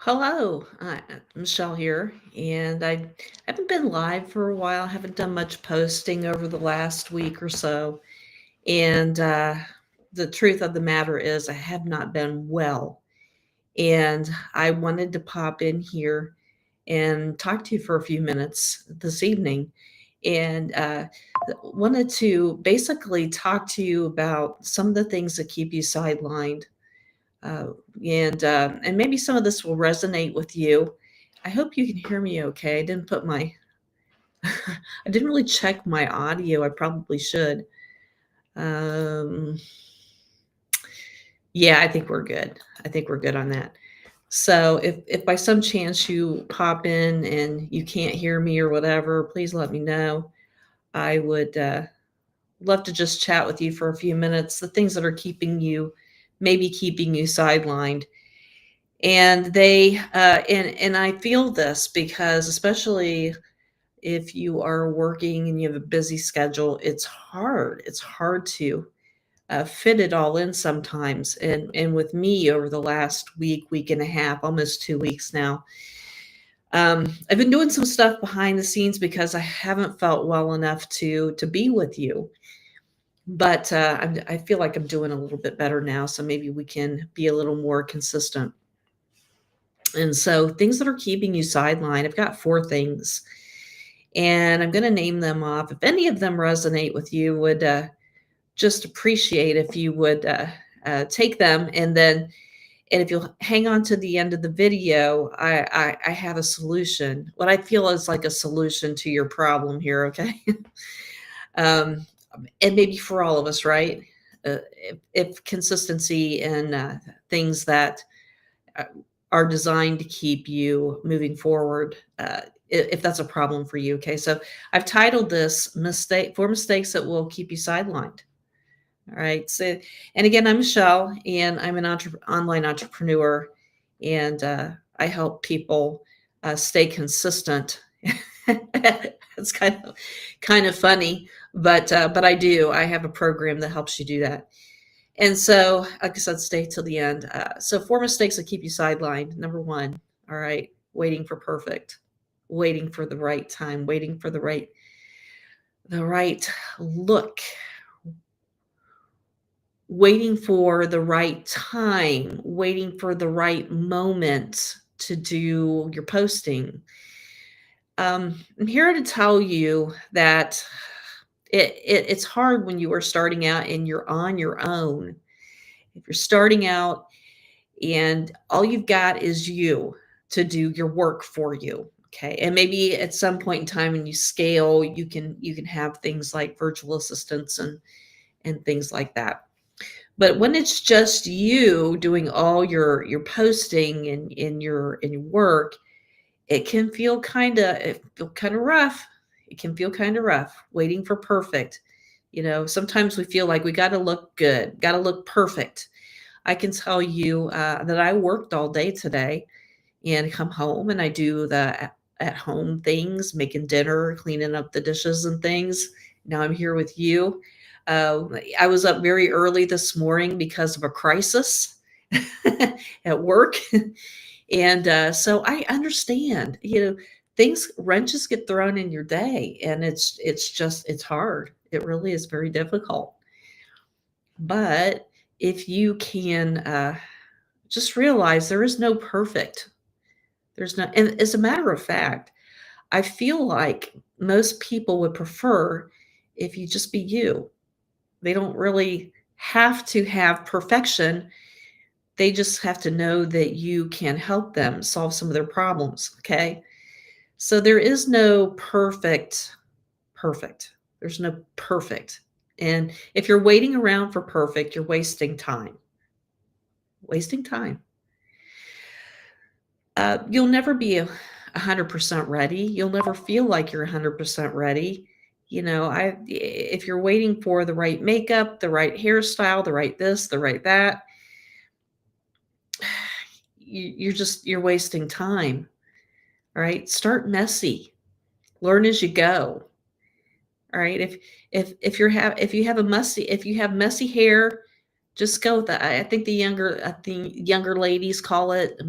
Hello, Michelle here, and I haven't been live for a while. Haven't done much posting over the last week or so, and the truth of the matter is, I have not been well, and I wanted to pop in here and talk to you for a few minutes this evening, and wanted to basically talk to you about some of the things that keep you sidelined uh, and maybe some of this will resonate with you. I hope you can hear me okay. I didn't put my I didn't really check my audio. I probably should. Um, yeah, I think we're good. I think we're good on that. So if by some chance you pop in and you can't hear me or whatever, please let me know. I would love to just chat with you for a few minutes. The things that are maybe keeping you sidelined. And and I feel this because especially if you are working and you have a busy schedule, it's hard to fit it all in sometimes. And with me over the last week and a half, almost 2 weeks now, I've been doing some stuff behind the scenes because I haven't felt well enough to be with you. But I feel like I'm doing a little bit better now, so maybe we can be a little more consistent. And so, things that are keeping you sidelined, I've got four things, and I'm going to name them off. If any of them resonate with you, would just appreciate if you would take them, and if you'll hang on to the end of the video, I have a solution. What I feel is like a solution to your problem here. Okay, um, and maybe for all of us, right? If consistency and things that uh, are designed to keep you moving forward, if that's a problem for you. Okay, so I've titled this four mistakes that will keep you sidelined. All right, so, and again, I'm Michelle, and I'm an online entrepreneur, and I help people stay consistent. It's kind of funny, but I do. I have a program that helps you do that. And so, like I said, stay till the end. So, four mistakes that keep you sidelined. Number one, all right, waiting for perfect, waiting for the right time, waiting for the right look, waiting for the right time, waiting for the right moment to do your posting. I'm here to tell you that it's hard when you are starting out and you're on your own. If you're starting out and all you've got is you to do your work for you, okay, and maybe at some point in time when you scale, you can have things like virtual assistants and things like that. But when it's just you doing all your posting and in your work, it can feel kind of rough. It can feel kind of rough waiting for perfect. Sometimes we feel like we got to look good, got to look perfect. I can tell you that I worked all day today and come home and I do the at home things, making dinner, cleaning up the dishes and things. Now I'm here with you. I was up very early this morning because of a crisis at work. And so I understand, things wrenches get thrown in your day and it's hard. It really is very difficult. But if you can just realize there is no perfect. There's not, and as a matter of fact, I feel like most people would prefer if you just be you. They don't really have to have perfection. They just have to know that you can help them solve some of their problems. Okay. So there is no perfect. There's no perfect. And if you're waiting around for perfect, you're wasting time. Wasting time. You'll never be 100% ready. You'll never feel like you're 100% ready. If you're waiting for the right makeup, the right hairstyle, the right this, the right that, you're wasting time. All right. Start messy. Learn as you go. All right. If you have messy hair, just go with that. I think the younger ladies call it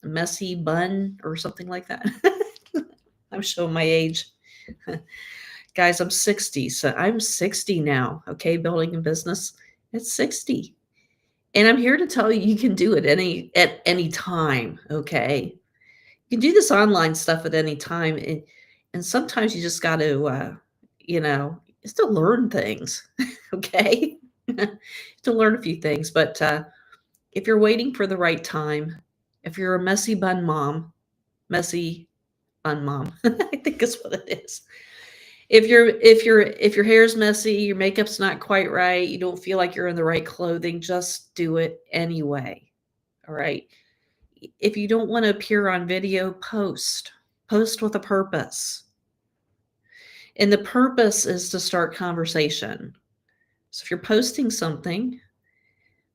messy bun or something like that. I'm showing my age. Guys, I'm 60. So I'm 60 now. Okay. Building a business at 60. And I'm here to tell you, you can do it at any time. Okay. You can do this online stuff at any time. And sometimes you just got to, just to learn things. Okay. To learn a few things. But if you're waiting for the right time, if you're a messy bun mom, messy bun mom, I think is what it is. If your hair's messy, your makeup's not quite right, you don't feel like you're in the right clothing, just do it anyway. All right. If you don't want to appear on video, post with a purpose. And the purpose is to start conversation. So if you're posting something,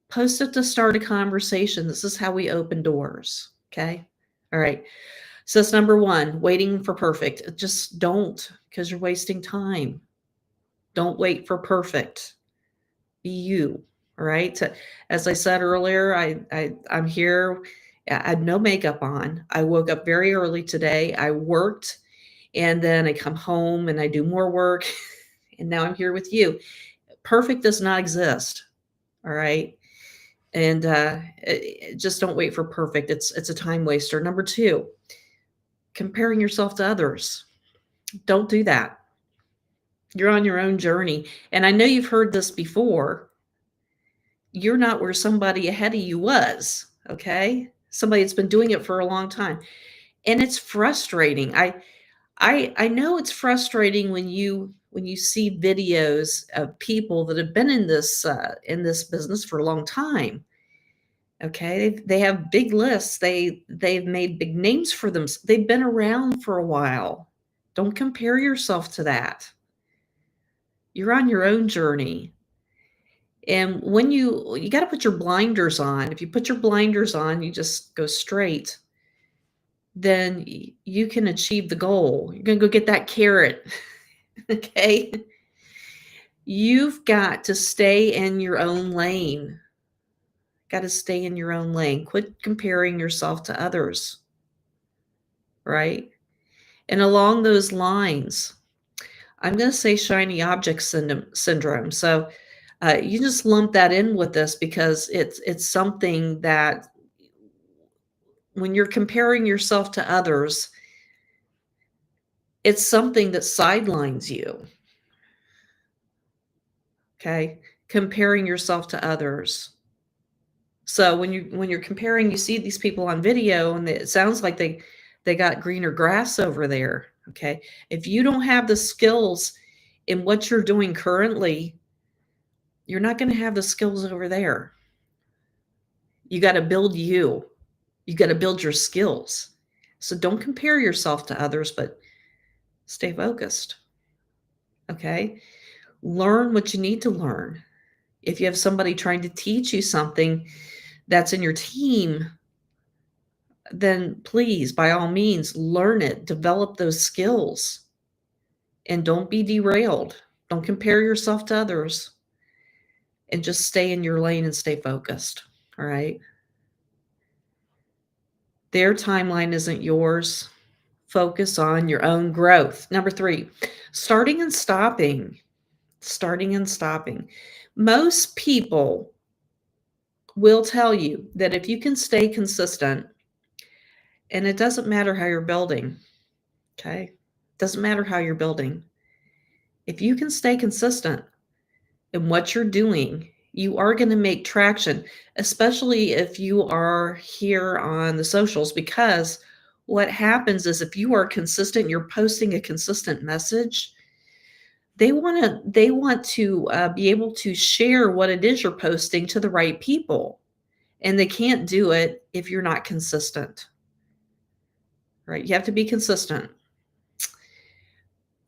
post it to start a conversation. This is how we open doors. Okay. All right. So that's number one, waiting for perfect. Just don't, because you're wasting time. Don't wait for perfect. Be you. All right. So, as I said earlier, I'm here. I had no makeup on. I woke up very early today. I worked, and then I come home and I do more work. And now I'm here with you. Perfect does not exist. All right. And just don't wait for perfect. It's a time waster. Number two, comparing yourself to others. Don't do that. You're on your own journey. And I know you've heard this before. You're not where somebody ahead of you was, okay? Somebody that's been doing it for a long time. And it's frustrating. I know it's frustrating when you see videos of people that have been in this business for a long time. Okay? They have big lists. They've made big names for them. They've been around for a while. Don't compare yourself to that. You're on your own journey. And when you got to put your blinders on. If you put your blinders on, you just go straight, then you can achieve the goal. You're going to go get that carrot. Okay? You've got to stay in your own lane. Got to stay in your own lane. Quit comparing yourself to others. Right? And along those lines, I'm going to say shiny object syndrome. So you just lump that in with this because it's something that when you're comparing yourself to others, it's something that sidelines you. Okay? Comparing yourself to others. So when you're comparing, you see these people on video and it sounds like they got greener grass over there. Okay? If you don't have the skills in what you're doing currently, you're not going to have the skills over there. You got to build you. You got to build your skills. So don't compare yourself to others, but stay focused. Okay? Learn what you need to learn. If you have somebody trying to teach you something that's in your team, then please, by all means, learn it, develop those skills, and don't be derailed. Don't compare yourself to others, and just stay in your lane and stay focused. All right? Their timeline isn't yours. Focus on your own growth. Number three, starting and stopping. Starting and stopping. Most people will tell you that if you can stay consistent, and it doesn't matter how you're building, okay? Doesn't matter how you're building. If you can stay consistent in what you're doing, you are going to make traction, especially if you are here on the socials, because what happens is if you are consistent, you're posting a consistent message, they want to be able to share what it is you're posting to the right people, and they can't do it if you're not consistent. Right? You have to be consistent.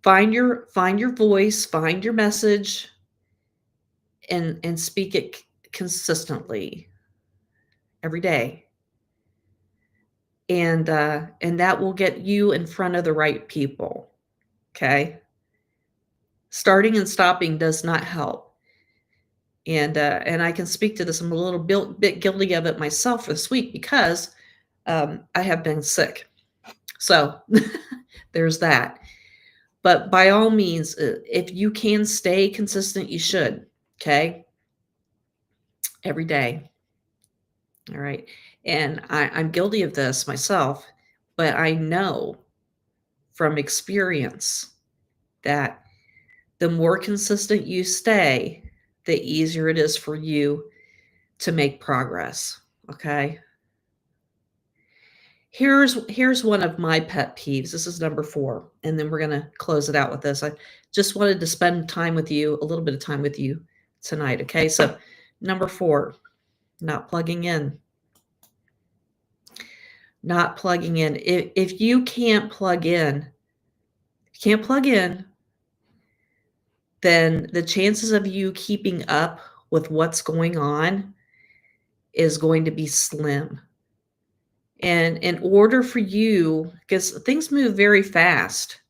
Find your voice, find your message, and speak it consistently every day. And that will get you in front of the right people. Okay? Starting and stopping does not help. And I can speak to this. I'm a little bit guilty of it myself this week because I have been sick. So there's that. But by all means, if you can stay consistent, you should. Okay. Every day. All right. And I'm guilty of this myself, but I know from experience that the more consistent you stay, the easier it is for you to make progress. Okay. Here's one of my pet peeves. This is number 4, and then we're gonna close it out with this. I just wanted to spend time with you, a little bit of time with you tonight. Okay. So number 4, not plugging in. Not plugging in. If you can't plug in, then the chances of you keeping up with what's going on is going to be slim. And in order for you, because things move very fast,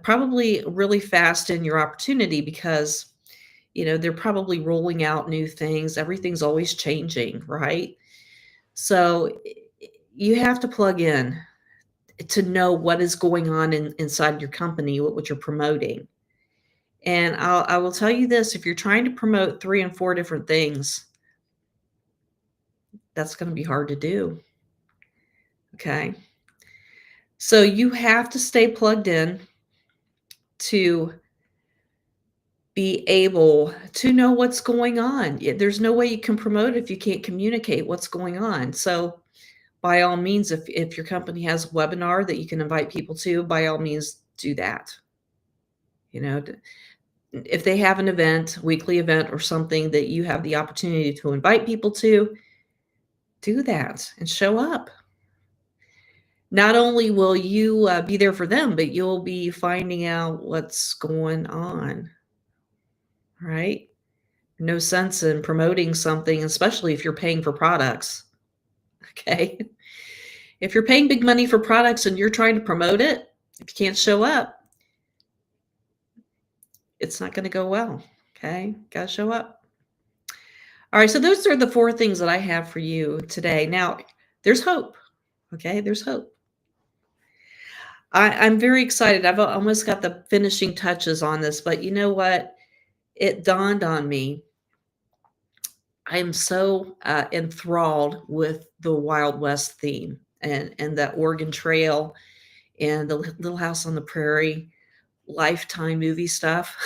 probably really fast in your opportunity because, they're probably rolling out new things. Everything's always changing, right? So you have to plug in to know what is going on inside your company, what you're promoting. And I will tell you this, if you're trying to promote 3 and 4 different things, that's going to be hard to do. Okay. So you have to stay plugged in to be able to know what's going on. There's no way you can promote if you can't communicate what's going on. So by all means, if your company has a webinar that you can invite people to, by all means, do that. If they have an event, weekly event or something that you have the opportunity to invite people to, do that and show up. Not only will you be there for them, but you'll be finding out what's going on, right? No sense in promoting something, especially if you're paying for products. Okay. If you're paying big money for products and you're trying to promote it, if you can't show up, it's not going to go well. Okay. Got to show up. All right. So those are the 4 things that I have for you today. Now, there's hope. Okay. There's hope. I'm very excited. I've almost got the finishing touches on this, but you know what? It dawned on me. I am so enthralled with the Wild West theme and that Oregon Trail and the Little House on the Prairie, Lifetime movie stuff.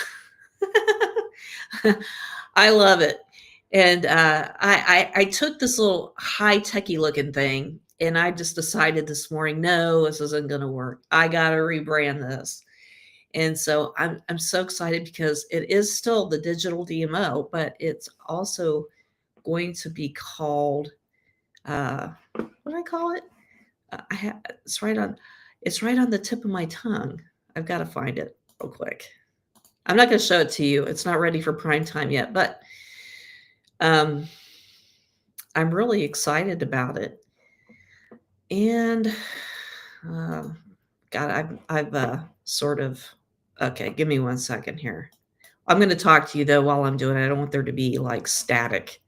I love it. And I took this little high-techy looking thing and I just decided this morning, no, this isn't going to work. I got to rebrand this. And so I'm so excited because it is still the digital DMO, but it's also going to be called, what do I call it? It's right on the tip of my tongue. I've got to find it real quick. I'm not going to show it to you. It's not ready for prime time yet, but I'm really excited about it. And God, I've sort of, okay, give me 1 second here. I'm going to talk to you though while I'm doing it. I don't want there to be like static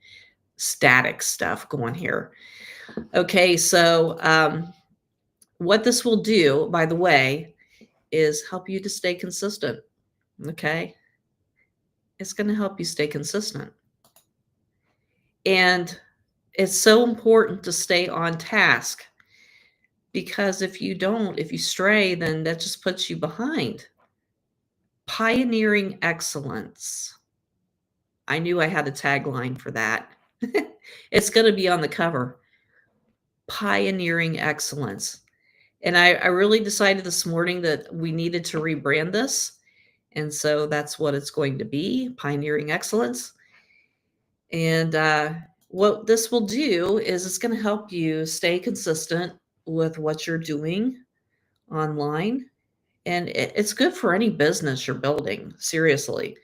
stuff going here. Okay, so what this will do, by the way, is help you to stay consistent. Okay, it's going to help you stay consistent. And it's so important to stay on task because if you stray, then that just puts you behind. Pioneering excellence. I knew I had a tagline for that. It's going to be on the cover. Pioneering excellence. And I really decided this morning that we needed to rebrand this. And so that's what it's going to be, Pioneering Excellence. And what this will do is it's going to help you stay consistent with what you're doing online. And it's good for any business you're building, seriously.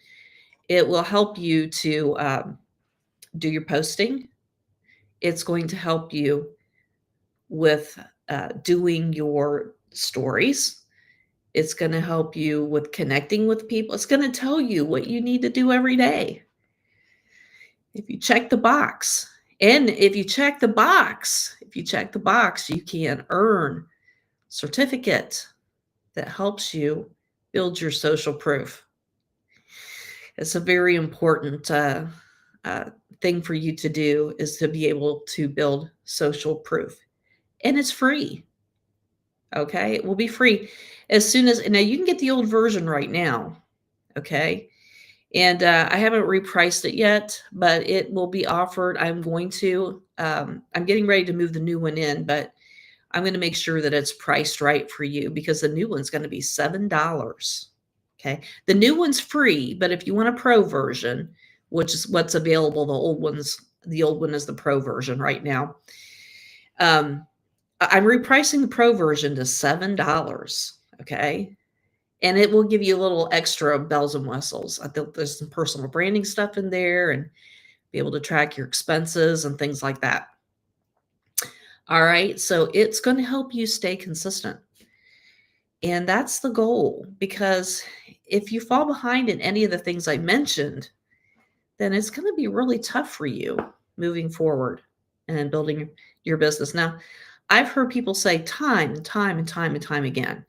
It will help you to do your posting. It's going to help you with doing your stories. It's going to help you with connecting with people. It's going to tell you what you need to do every day. If you check the box And if you check the box, you can earn certificate that helps you build your social proof. It's a very important uh, thing for you to do, is to be able to build social proof. And it's free. Okay. It will be free as soon as, now you can get the old version right now. Okay. And I haven't repriced it yet, but it will be offered. I'm getting ready to move the new one in, but I'm going to make sure that it's priced right for you, because the new one's going to be $7. Okay. The new one's free, but if you want a pro version, which is what's available, the old one is the pro version right now. I'm repricing the pro version to $7. Okay. And it will give you a little extra bells and whistles. I think there's some personal branding stuff in there, and be able to track your expenses and things like that. All right. So it's going to help you stay consistent. And that's the goal, because if you fall behind in any of the things I mentioned, then it's going to be really tough for you moving forward and building your business. Now, I've heard people say time and time and time and time again,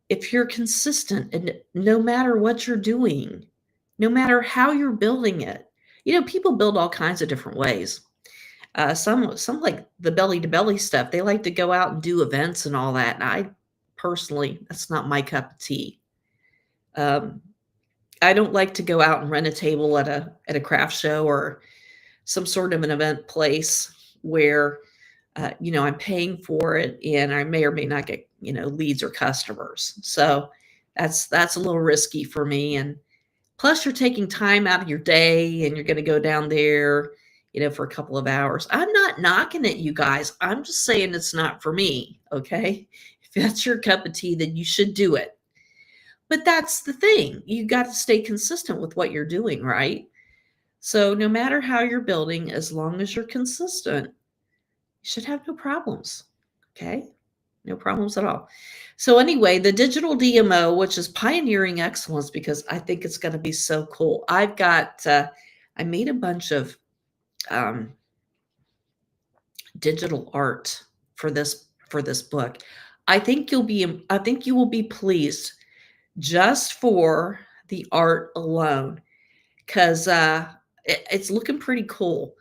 if you're consistent, and no matter what you're doing, no matter how you're building it, people build all kinds of different ways. Some like the belly to belly stuff. They like to go out and do events and all that. And I personally, that's not my cup of tea. I don't like to go out and rent a table at a craft show or some sort of an event place where I'm paying for it, and I may or may not get leads or customers. So that's a little risky for me. And plus, you're taking time out of your day, and you're going to go down there, for a couple of hours. I'm not knocking it, you guys. I'm just saying it's not for me. Okay, if that's your cup of tea, then you should do it. But that's the thing. You got to stay consistent with what you're doing, right? So no matter how you're building, as long as you're consistent, you should have no problems. Okay? No problems at all. So anyway, the digital DMO, which is pioneering excellence, because I think it's going to be so cool. I made a bunch of um, digital art for this book. I think you will be pleased just for the art alone, because it's looking pretty cool.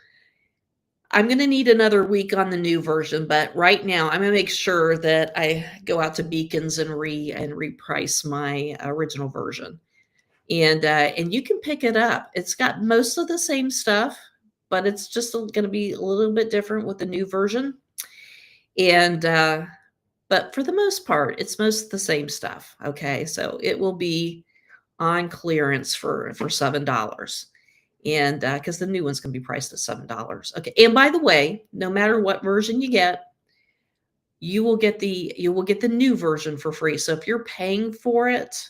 I'm going to need another week on the new version, but right now I'm going to make sure that I go out to Beacons and reprice my original version. And you can pick it up. It's got most of the same stuff, but it's just going to be a little bit different with the new version. And but for the most part, it's most of the same stuff. Okay, so it will be on clearance for $7. And because the new one's going to be priced at $7. Okay. And by the way, no matter what version you get, you will get the new version for free. So if you're paying for it,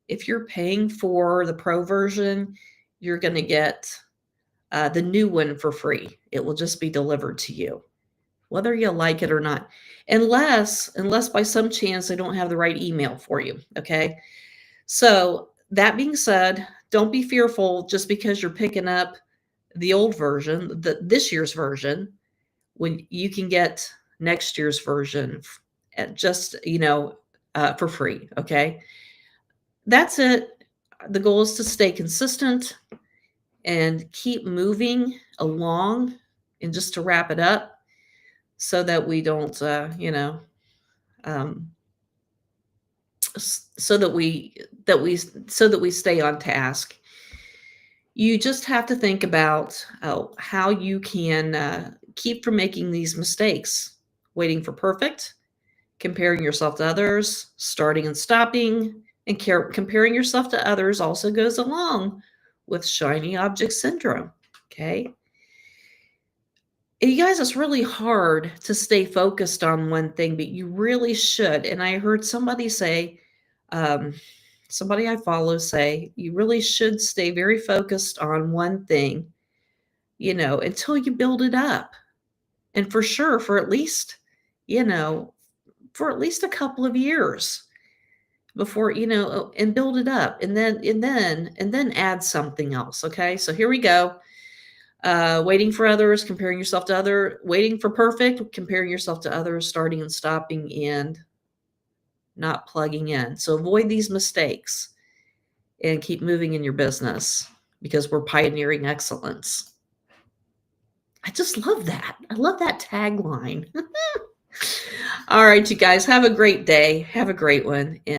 if you're paying for the pro version, you're going to get the new one for free. It will just be delivered to you, whether you like it or not, unless by some chance they don't have the right email for you. Okay. So that being said, don't be fearful just because you're picking up the old version, this year's version, when you can get next year's version at just, for free. Okay. That's it. The goal is to stay consistent and keep moving along. And just to wrap it up, so that we don't, um, so that we stay on task. You just have to think about how you can keep from making these mistakes, waiting for perfect, comparing yourself to others, starting and stopping, and comparing yourself to others also goes along with shiny object syndrome. Okay. And you guys, it's really hard to stay focused on one thing, but you really should. And I heard somebody say, um, somebody I follow say, you really should stay very focused on one thing, until you build it up. And for sure, you know, for at least a couple of years before, and build it up, and then add something else. Okay. So here we go. Waiting for others, comparing yourself to other, waiting for perfect, comparing yourself to others, starting and stopping, and not plugging in. So avoid these mistakes and keep moving in your business because we're pioneering excellence. I just love that. I love that tagline. All right, you guys, have a great day. Have a great one.